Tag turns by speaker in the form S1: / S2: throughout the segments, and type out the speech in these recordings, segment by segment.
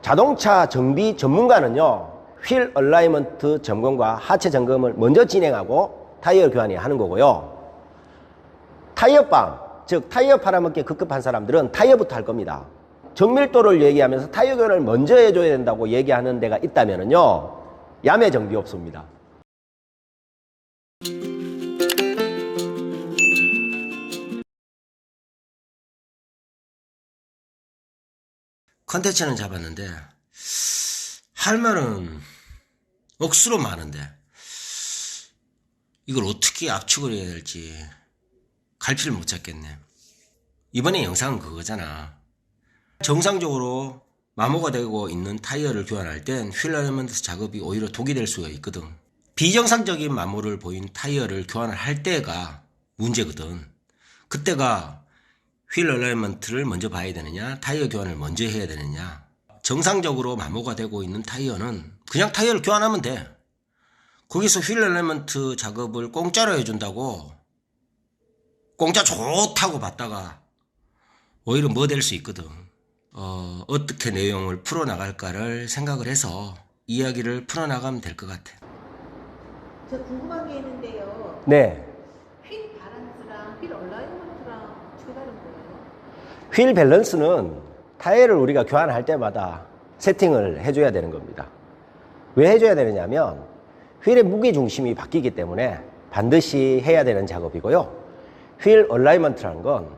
S1: 자동차 정비 전문가는요, 휠 얼라이먼트 점검과 하체 점검을 먼저 진행하고 타이어 교환을 하는 거고요. 타이어빵, 즉 타이어 팔아먹기에 급급한 사람들은 타이어부터 할 겁니다. 정밀도를 얘기하면서 타이어 교환을 먼저 해줘야 된다고 얘기하는 데가 있다면요, 야매 정비업소입니다. 컨텐츠는 잡았는데 할 말은 억수로 많은데 이걸 어떻게 압축을 해야 될지 갈피를 못 잡겠네. 이번에 영상은 그거잖아. 정상적으로 마모가 되고 있는 타이어를 교환할 땐 휠 얼라이먼트 작업이 오히려 독이 될 수가 있거든. 비정상적인 마모를 보인 타이어를 교환을 할 때가 문제거든. 그때가 휠 얼라이먼트를 먼저 봐야 되느냐, 타이어 교환을 먼저 해야 되느냐. 정상적으로 마모가 되고 있는 타이어는 그냥 타이어를 교환하면 돼. 거기서 휠 얼라이먼트 작업을 공짜로 해준다고 공짜 좋다고 봤다가 오히려 뭐 될 수 있거든. 어떻게 내용을 풀어나갈까를 생각을 해서 이야기를 풀어나가면 될 것 같아.
S2: 저 궁금한 게 있는데요.
S1: 네.
S2: 휠 바란스랑 휠 얼라이먼트랑 어떻게 다른 거예요?
S1: 휠 밸런스는 타이어를 우리가 교환할 때마다 세팅을 해줘야 되는 겁니다. 왜 해줘야 되느냐면 휠의 무게중심이 바뀌기 때문에 반드시 해야 되는 작업이고요. 휠 얼라이먼트라는 건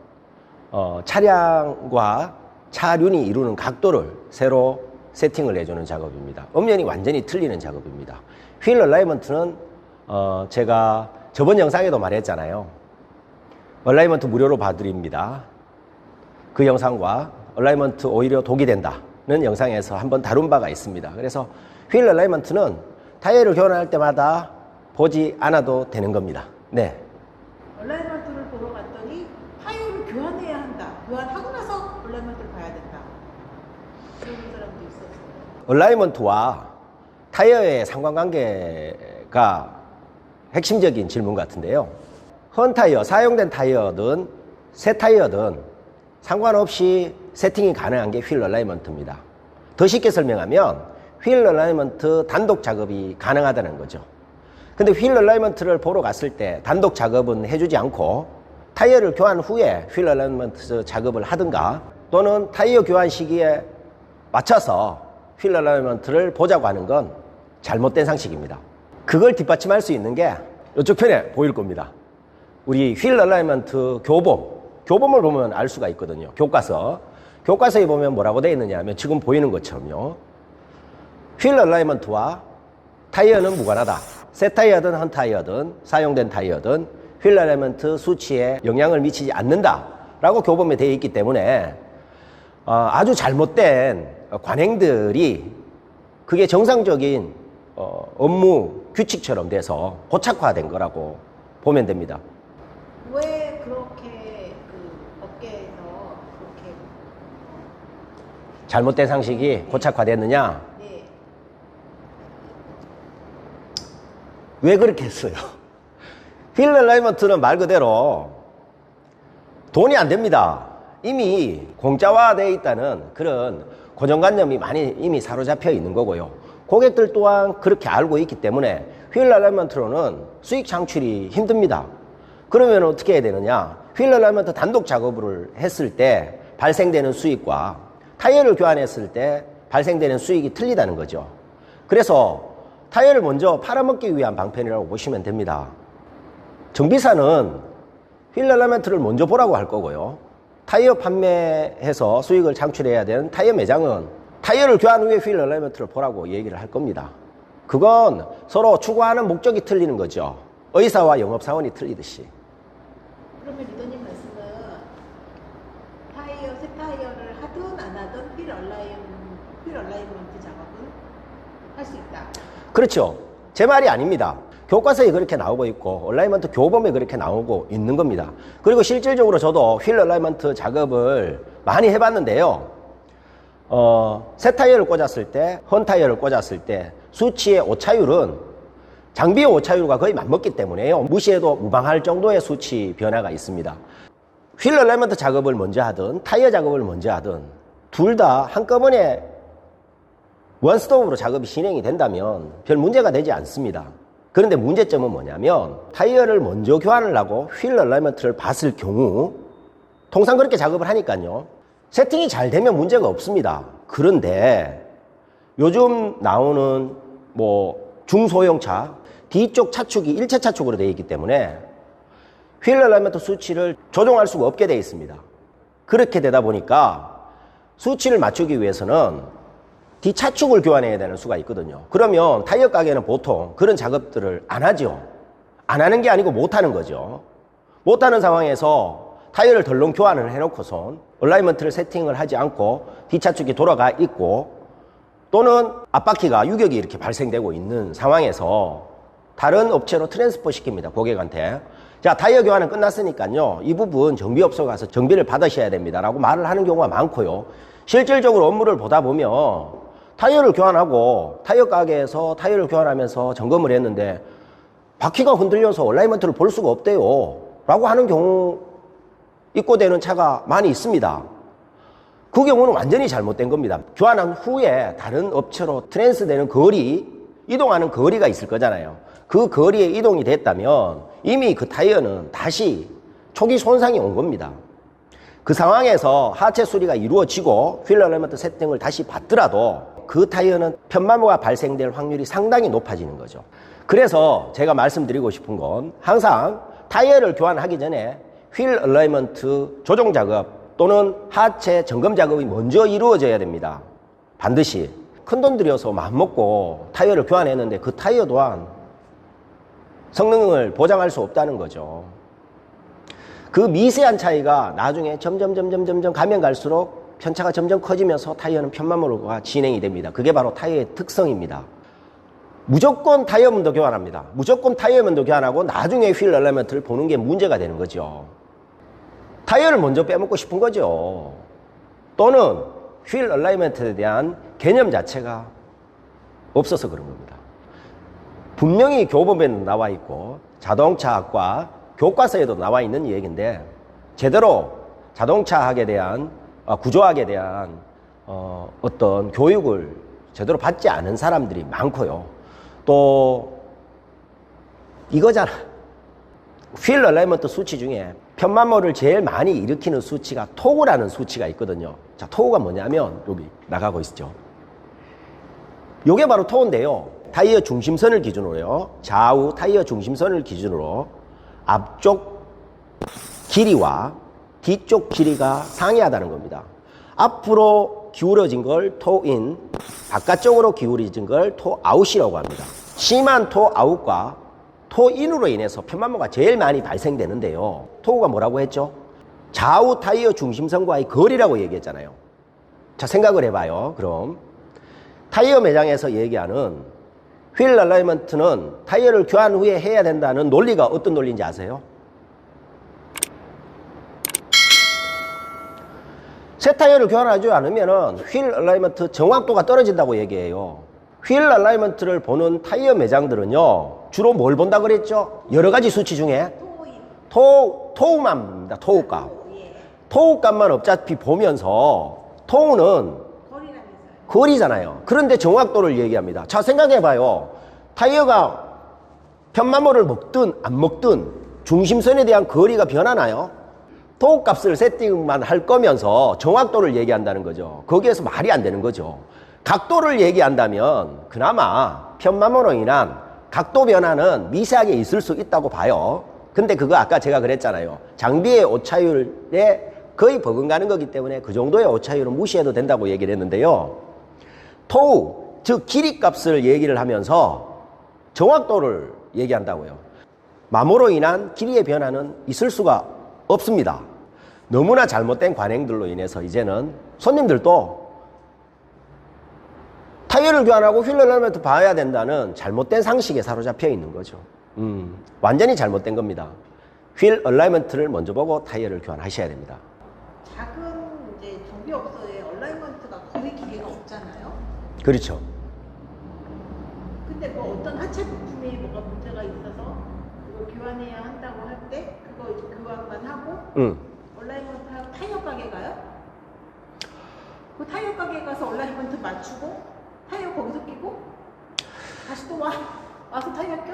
S1: 차량과 차륜이 이루는 각도를 새로 세팅을 해주는 작업입니다. 음연이 완전히 틀리는 작업입니다. 휠 얼라이먼트는 제가 저번 영상에도 말했잖아요. 얼라이먼트 무료로 봐드립니다. 그 영상과 얼라이먼트 오히려 독이 된다는 영상에서 한번 다룬 바가 있습니다. 그래서 휠 얼라이먼트는 타이어를 교환할 때마다 보지 않아도 되는 겁니다. 네.
S2: 얼라이먼트를 보러 갔더니 타이어를 교환해야 한다. 교환하고 나서 얼라이먼트를 봐야 된다. 그런 사람도 있었어요.
S1: 얼라이먼트와 타이어의 상관관계가 핵심적인 질문 같은데요. 헌 타이어, 사용된 타이어든 새 타이어든 상관없이 세팅이 가능한 게 휠 얼라이먼트입니다. 더 쉽게 설명하면 휠 얼라이먼트 단독 작업이 가능하다는 거죠. 근데 휠 얼라이먼트를 보러 갔을 때 단독 작업은 해주지 않고 타이어를 교환 후에 휠 얼라이먼트 작업을 하든가 또는 타이어 교환 시기에 맞춰서 휠 얼라이먼트를 보자고 하는 건 잘못된 상식입니다. 그걸 뒷받침할 수 있는 게 이쪽 편에 보일 겁니다. 우리 휠 얼라이먼트 교범을 보면 알 수가 있거든요. 교과서에 보면 뭐라고 되어 있느냐 하면 지금 보이는 것처럼요. 휠 얼라이먼트와 타이어는 무관하다. 새 타이어든 헌 타이어든 사용된 타이어든 휠 얼라이먼트 수치에 영향을 미치지 않는다 라고 교범에 되어 있기 때문에 아주 잘못된 관행들이 그게 정상적인 업무 규칙처럼 돼서 고착화된 거라고 보면 됩니다.
S2: 왜 그렇게 그 업계에서 그렇게
S1: 잘못된 상식이 고착화됐느냐?
S2: 네.
S1: 왜 그렇게 했어요? 휠 얼라이먼트는 말 그대로 돈이 안 됩니다. 이미 공짜화되어 있다는 그런 고정관념이 많이 이미 사로잡혀 있는 거고요. 고객들 또한 그렇게 알고 있기 때문에 휠 얼라이먼트로는 수익 창출이 힘듭니다. 그러면 어떻게 해야 되느냐? 휠 얼라이먼트 단독 작업을 했을 때 발생되는 수익과 타이어를 교환했을 때 발생되는 수익이 틀리다는 거죠. 그래서 타이어를 먼저 팔아먹기 위한 방편이라고 보시면 됩니다. 정비사는 휠 얼라이먼트를 먼저 보라고 할 거고요. 타이어 판매해서 수익을 창출해야 되는 타이어 매장은 타이어를 교환 후에 휠 얼라이먼트를 보라고 얘기를 할 겁니다. 그건 서로 추구하는 목적이 틀리는 거죠. 의사와 영업사원이 틀리듯이.
S2: 그러면 리더님 말씀은 새 타이어를 하든 안 하든 휠 얼라이먼트 작업은 할 수 있다.
S1: 그렇죠. 제 말이 아닙니다. 교과서에 그렇게 나오고 있고 얼라이먼트 교범에 그렇게 나오고 있는 겁니다. 그리고 실질적으로 저도 휠 얼라이먼트 작업을 많이 해봤는데요. 새 타이어를 꽂았을 때, 헌 타이어를 꽂았을 때 수치의 오차율은 장비의 오차율과 거의 맞먹기 때문에요. 무시해도 무방할 정도의 수치 변화가 있습니다. 휠 얼라이먼트 작업을 먼저 하든 타이어 작업을 먼저 하든 둘 다 한꺼번에 원스톱으로 작업이 진행이 된다면 별 문제가 되지 않습니다. 그런데 문제점은 뭐냐면 타이어를 먼저 교환을 하고 휠 얼라이먼트를 봤을 경우 통상 그렇게 작업을 하니까요. 세팅이 잘 되면 문제가 없습니다. 그런데 요즘 나오는 중소형차 뒤쪽 차축이 일체 차축으로 되어 있기 때문에 휠 얼라이먼트 수치를 조정할 수가 없게 되어 있습니다. 그렇게 되다 보니까 수치를 맞추기 위해서는 뒷차축을 교환해야 되는 수가 있거든요. 그러면 타이어 가게는 보통 그런 작업들을 안 하죠. 안 하는 게 아니고 못 하는 거죠. 못 하는 상황에서 타이어를 덜렁 교환을 해놓고선 얼라이먼트를 세팅을 하지 않고 뒷차축이 돌아가 있고 또는 앞바퀴가 유격이 이렇게 발생되고 있는 상황에서 다른 업체로 트랜스퍼 시킵니다. 고객한테. 자, 타이어 교환은 끝났으니까요. 이 부분 정비업소 가서 정비를 받으셔야 됩니다. 라고 말을 하는 경우가 많고요. 실질적으로 업무를 보다 보면 타이어를 교환하고 타이어 가게에서 타이어를 교환하면서 점검을 했는데 바퀴가 흔들려서 얼라이먼트를 볼 수가 없대요. 라고 하는 경우 입고되는 차가 많이 있습니다. 그 경우는 완전히 잘못된 겁니다. 교환한 후에 다른 업체로 트랜스되는 이동하는 거리가 있을 거잖아요. 그 거리에 이동이 됐다면 이미 그 타이어는 다시 초기 손상이 온 겁니다. 그 상황에서 하체 수리가 이루어지고 휠 얼라이먼트 세팅을 다시 받더라도 그 타이어는 편마모가 발생될 확률이 상당히 높아지는 거죠. 그래서 제가 말씀드리고 싶은 건 항상 타이어를 교환하기 전에 휠 얼라이먼트 조정 작업 또는 하체 점검 작업이 먼저 이루어져야 됩니다. 반드시. 큰돈 들여서 마음먹고 타이어를 교환했는데 그 타이어 또한 성능을 보장할 수 없다는 거죠. 그 미세한 차이가 나중에 점점 가면 갈수록 편차가 점점 커지면서 타이어는 편마모가 진행이 됩니다. 그게 바로 타이어의 특성입니다. 무조건 타이어 문도 교환합니다. 무조건 타이어 문도 교환하고 나중에 휠 얼라이먼트를 보는 게 문제가 되는 거죠. 타이어를 먼저 빼먹고 싶은 거죠. 또는 휠 얼라이먼트에 대한 개념 자체가 없어서 그런 겁니다. 분명히 교본에도 나와 있고 자동차학과 교과서에도 나와 있는 얘기인데 제대로 자동차학에 대한 구조학에 대한 어떤 교육을 제대로 받지 않은 사람들이 많고요. 또 이거잖아. 휠 얼라이먼트 수치 중에 편마모를 제일 많이 일으키는 수치가 토우라는 수치가 있거든요. 자, 토우가 뭐냐면 여기 나가고 있죠. 요게 바로 토우인데요. 타이어 중심선을 기준으로요. 좌우 타이어 중심선을 기준으로 앞쪽 길이와 뒤쪽 길이가 상이하다는 겁니다. 앞으로 기울어진 걸 토인, 바깥쪽으로 기울어진 걸 토아웃이라고 합니다. 심한 토아웃과 토인으로 인해서 편마모가 제일 많이 발생되는데요. 토우가 뭐라고 했죠? 좌우 타이어 중심선과의 거리라고 얘기했잖아요. 자, 생각을 해봐요. 그럼 타이어 매장에서 얘기하는 휠 얼라이먼트는 타이어를 교환 후에 해야 된다는 논리가 어떤 논리인지 아세요? 새 타이어를 교환하지 않으면 휠 얼라이먼트 정확도가 떨어진다고 얘기해요. 휠 얼라이먼트를 보는 타이어 매장들은요, 주로 뭘 본다 그랬죠? 여러 가지 수치 중에 토우만 봅니다. 토우값. 토우값만 어차피 보면서 토우는 거리잖아요. 그런데 정확도를 얘기합니다. 자, 생각해봐요. 타이어가 편마모를 먹든 안 먹든 중심선에 대한 거리가 변하나요? 토우 값을 세팅만 할 거면서 정확도를 얘기한다는 거죠. 거기에서 말이 안 되는 거죠. 각도를 얘기한다면 그나마 편마모로 인한 각도 변화는 미세하게 있을 수 있다고 봐요. 근데 그거 아까 제가 그랬잖아요. 장비의 오차율에 거의 버금가는 거기 때문에 그 정도의 오차율은 무시해도 된다고 얘기를 했는데요. 토우, 즉 길이 값을 얘기를 하면서 정확도를 얘기한다고요. 마모로 인한 길이의 변화는 있을 수가 없습니다. 너무나 잘못된 관행들로 인해서 이제는 손님들도 타이어를 교환하고 휠 얼라이먼트 봐야 된다는 잘못된 상식에 사로잡혀 있는 거죠. 완전히 잘못된 겁니다. 휠 얼라이먼트를 먼저 보고 타이어를 교환하셔야 됩니다.
S2: 작은 이제 정비업소에 얼라이먼트가 거의 기계가 없잖아요.
S1: 그렇죠.
S2: 근데 뭐 어떤 하체 부품에 뭐가 문제가 있어서 그걸 교환해야 한다고 할 때 그거 이제 교환만 하고 얼라이먼트 타이어 가게 가요? 그 타이어 가게 가서 얼라이먼트 맞추고 타이어 돌리고 다시 또 와서 타이어 껴?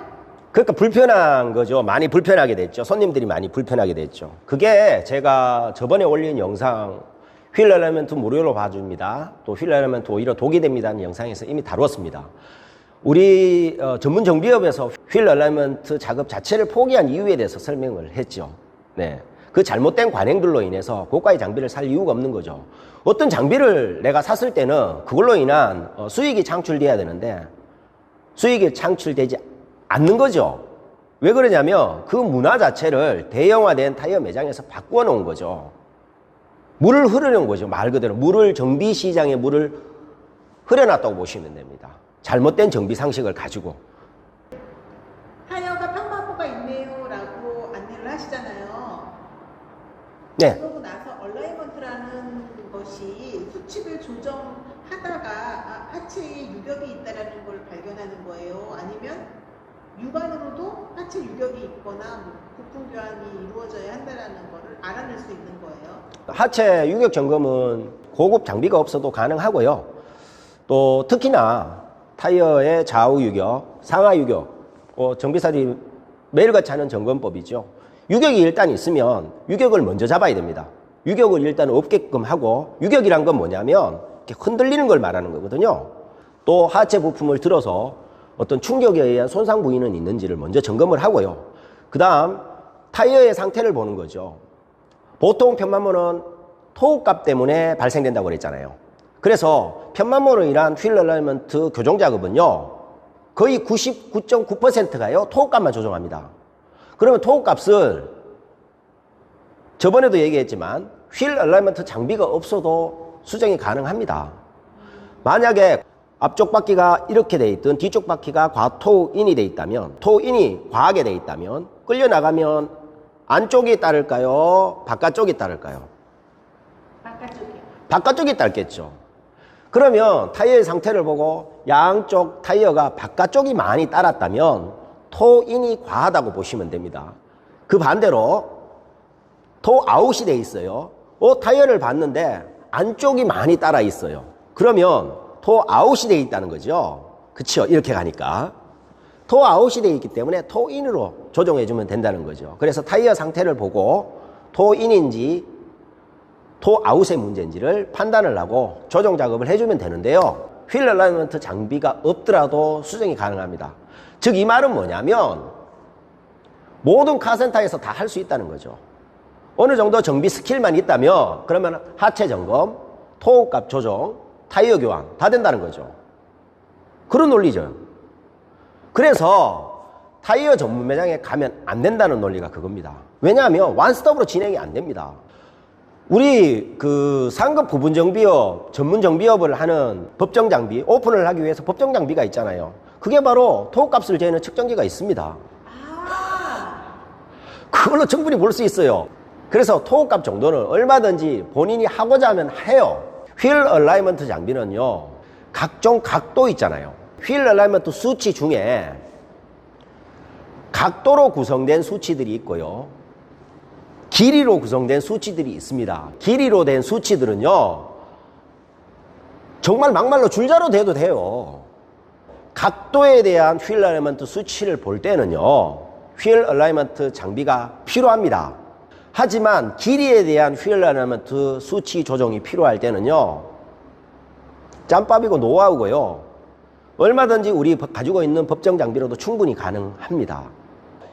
S1: 그러니까 불편한 거죠. 많이 불편하게 됐죠. 손님들이 많이 불편하게 됐죠. 그게 제가 저번에 올린 영상 휠 엘리먼트 무료로 봐줍니다. 또 휠 엘리먼트 오히려 독이 됩니다는 영상에서 이미 다루었습니다. 우리 전문 정비업에서 휠 엘리먼트 작업 자체를 포기한 이유에 대해서 설명을 했죠. 네. 그 잘못된 관행들로 인해서 고가의 장비를 살 이유가 없는 거죠. 어떤 장비를 내가 샀을 때는 그걸로 인한 수익이 창출돼야 되는데 수익이 창출되지 않는 거죠. 왜 그러냐면 그 문화 자체를 대형화된 타이어 매장에서 바꾸어 놓은 거죠. 물을 흐르는 거죠. 말 그대로 물을 정비 시장에 물을 흐려놨다고 보시면 됩니다. 잘못된 정비 상식을 가지고.
S2: 타이어가 편마모가 있네요라고 안내를 하시잖아요.
S1: 네.
S2: 그러고 나서 얼라이먼트라는 것이 수칙을 조정하다가 하체에 유격이 있다라는 걸 발견하는 거예요. 아니면 육안으로도 하체 유격이 있거나 부품 교환이 이루어져야 한다라는 거를 알아낼 수 있는 거예요.
S1: 하체 유격 점검은 고급 장비가 없어도 가능하고요. 또 특히나 타이어의 좌우 유격, 상하 유격, 정비사들이 매일같이 하는 점검법이죠. 유격이 일단 있으면 유격을 먼저 잡아야 됩니다. 유격을 일단 없게끔 하고, 유격이란 건 뭐냐면 이렇게 흔들리는 걸 말하는 거거든요. 또 하체 부품을 들어서 어떤 충격에 의한 손상 부위는 있는지를 먼저 점검을 하고요. 그 다음 타이어의 상태를 보는 거죠. 보통 편마모는 토우값 때문에 발생된다고 그랬잖아요. 그래서 편마모로 인한 휠 얼라이먼트 교정 작업은요, 거의 99.9%가요 토우값만 조정합니다. 그러면 토우값을 저번에도 얘기했지만 휠 얼라이먼트 장비가 없어도 수정이 가능합니다. 만약에 앞쪽 바퀴가 이렇게 돼 있든 뒤쪽 바퀴가 과토우인이 돼 있다면, 토우인이 과하게 돼 있다면 끌려 나가면 안쪽이 따를까요? 바깥쪽이 따를까요?
S2: 바깥쪽이요.
S1: 바깥쪽이 따르겠죠. 그러면 타이어의 상태를 보고 양쪽 타이어가 바깥쪽이 많이 따랐다면 토인이 과하다고 보시면 됩니다. 그 반대로 토 아웃이 돼 있어요. 타이어를 봤는데 안쪽이 많이 따라 있어요. 그러면 토 아웃이 돼 있다는 거죠. 그쵸? 이렇게 가니까. 토 아웃이 돼 있기 때문에 토 인으로 조정해 주면 된다는 거죠. 그래서 타이어 상태를 보고 토 인인지 토 아웃의 문제인지를 판단을 하고 조정 작업을 해주면 되는데요. 휠 얼라이먼트 장비가 없더라도 수정이 가능합니다. 즉 이 말은 뭐냐면 모든 카센터에서 다 할 수 있다는 거죠. 어느 정도 정비 스킬만 있다면 그러면 하체 점검, 토우값 조정, 타이어 교환 다 된다는 거죠. 그런 논리죠. 그래서 타이어 전문 매장에 가면 안 된다는 논리가 그겁니다. 왜냐하면 원스톱으로 진행이 안 됩니다. 우리 그 상급 부분 정비업, 전문 정비업을 하는 법정 장비, 오픈을 하기 위해서 법정 장비가 있잖아요. 그게 바로 토우값을 재는 측정기가 있습니다. 그걸로 충분히 볼 수 있어요. 그래서 토우값 정도는 얼마든지 본인이 하고자 하면 해요. 휠 얼라이먼트 장비는요, 각종 각도 있잖아요. 휠 얼라이먼트 수치 중에 각도로 구성된 수치들이 있고요, 길이로 구성된 수치들이 있습니다. 길이로 된 수치들은요, 정말 막말로 줄자로 대도 돼요. 각도에 대한 휠 얼라이먼트 수치를 볼 때는요, 휠 얼라이먼트 장비가 필요합니다. 하지만 길이에 대한 휠 얼라이먼트 수치 조정이 필요할 때는요, 짬밥이고 노하우고요, 얼마든지 우리 가지고 있는 법정 장비로도 충분히 가능합니다.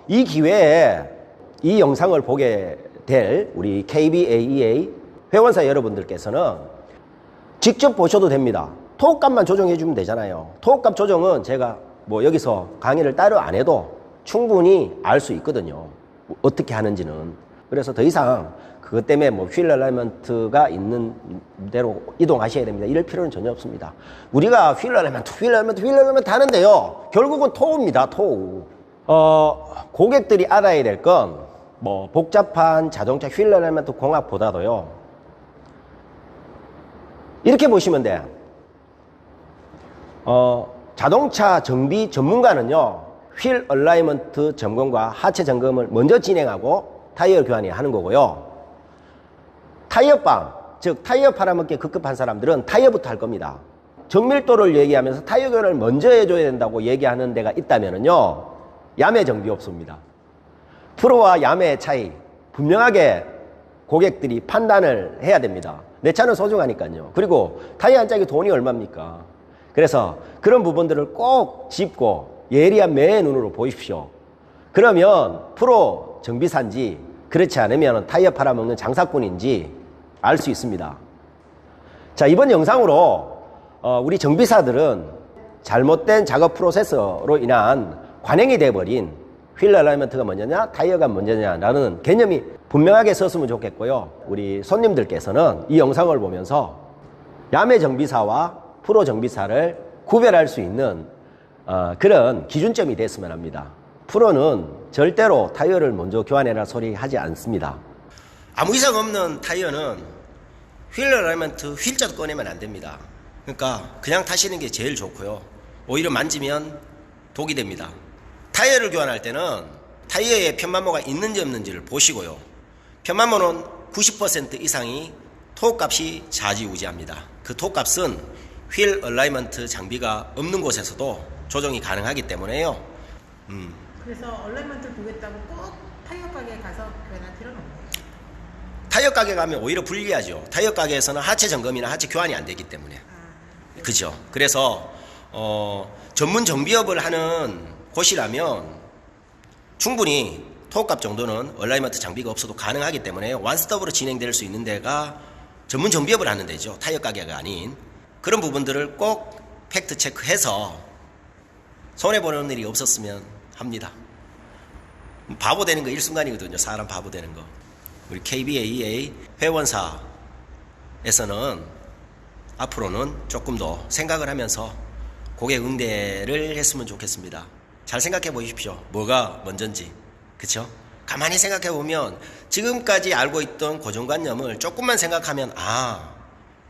S1: 이 기회에 이 영상을 보게 될 우리 KBAEA 회원사 여러분들께서는 직접 보셔도 됩니다. 토우값만 조정해 주면 되잖아요. 토우값 조정은 제가 뭐 여기서 강의를 따로 안 해도 충분히 알 수 있거든요. 어떻게 하는지는. 그래서 더 이상 그것 때문에 뭐 휠 얼라이먼트가 있는 대로 이동하셔야 됩니다. 이럴 필요는 전혀 없습니다. 우리가 휠 얼라이먼트 하는데요, 결국은 토우입니다. 토우. 고객들이 알아야 될 건 뭐 복잡한 자동차 휠 얼라이먼트 공학보다도요, 이렇게 보시면 돼. 자동차 정비 전문가는요, 휠 얼라이먼트 점검과 하체 점검을 먼저 진행하고 타이어 교환이 하는 거고요. 타이어빵, 즉 타이어 팔아먹기에 급급한 사람들은 타이어부터 할 겁니다. 정밀도를 얘기하면서 타이어 교환을 먼저 해줘야 된다고 얘기하는 데가 있다면요, 야매 정비업소입니다. 프로와 야매의 차이 분명하게 고객들이 판단을 해야 됩니다. 내 차는 소중하니까요. 그리고 타이어 한 짝이 돈이 얼마입니까? 그래서 그런 부분들을 꼭 짚고 예리한 매의 눈으로 보십시오. 그러면 프로 정비사인지 그렇지 않으면 타이어 팔아먹는 장사꾼인지 알 수 있습니다. 자, 이번 영상으로 우리 정비사들은 잘못된 작업 프로세서로 인한 관행이 돼버린 휠 얼라이먼트가 먼저냐 타이어가 먼저냐라는 개념이 분명하게 섰으면 좋겠고요. 우리 손님들께서는 이 영상을 보면서 야매 정비사와 프로 정비사를 구별할 수 있는 그런 기준점이 됐으면 합니다. 프로는 절대로 타이어를 먼저 교환해라 소리 하지 않습니다. 아무 이상 없는 타이어는 휠 얼라이먼트 휠자도 꺼내면 안 됩니다. 그러니까 그냥 타시는 게 제일 좋고요. 오히려 만지면 독이 됩니다. 타이어를 교환할 때는 타이어에 편마모가 있는지 없는지를 보시고요. 편마모는 90% 이상이 토값이 좌지우지합니다. 그 토값은 휠 얼라이먼트 장비가 없는 곳에서도 조정이 가능하기 때문에요.
S2: 그래서 얼라이먼트를 보겠다고 꼭 타이어 가게에 가서 교환할 필요는 없네요.
S1: 타이어 가게 가면 오히려 불리하죠. 타이어 가게에서는 하체 점검이나 하체 교환이 안 되기 때문에. 그죠. 그래서 전문 정비업을 하는 곳이라면 충분히 토값 정도는 얼라이먼트 장비가 없어도 가능하기 때문에 원스톱으로 진행될 수 있는 데가 전문 정비업을 하는 데죠. 타이어 가게가 아닌. 그런 부분들을 꼭 팩트 체크해서 손해보는 일이 없었으면 합니다. 바보 되는 거 일순간이거든요. 사람 바보 되는 거. 우리 KBAEA 회원사에서는 앞으로는 조금 더 생각을 하면서 고객 응대를 했으면 좋겠습니다. 잘 생각해 보십시오. 뭐가 먼저인지. 그쵸? 가만히 생각해 보면 지금까지 알고 있던 고정관념을 조금만 생각하면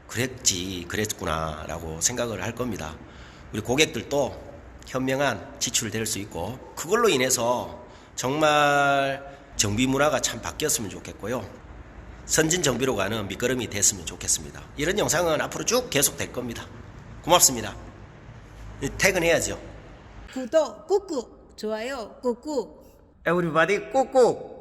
S1: 그랬구나 라고 생각을 할 겁니다. 우리 고객들도 현명한 지출을 될 수 있고 그걸로 인해서 정말 정비 문화가 참 바뀌었으면 좋겠고요. 선진 정비로 가는 밑거름이 됐으면 좋겠습니다. 이런 영상은 앞으로 쭉 계속 될 겁니다. 고맙습니다. 퇴근해야죠.
S2: 구독 꾹꾹, 좋아요 꾹꾹.
S1: Everybody 꾹꾹.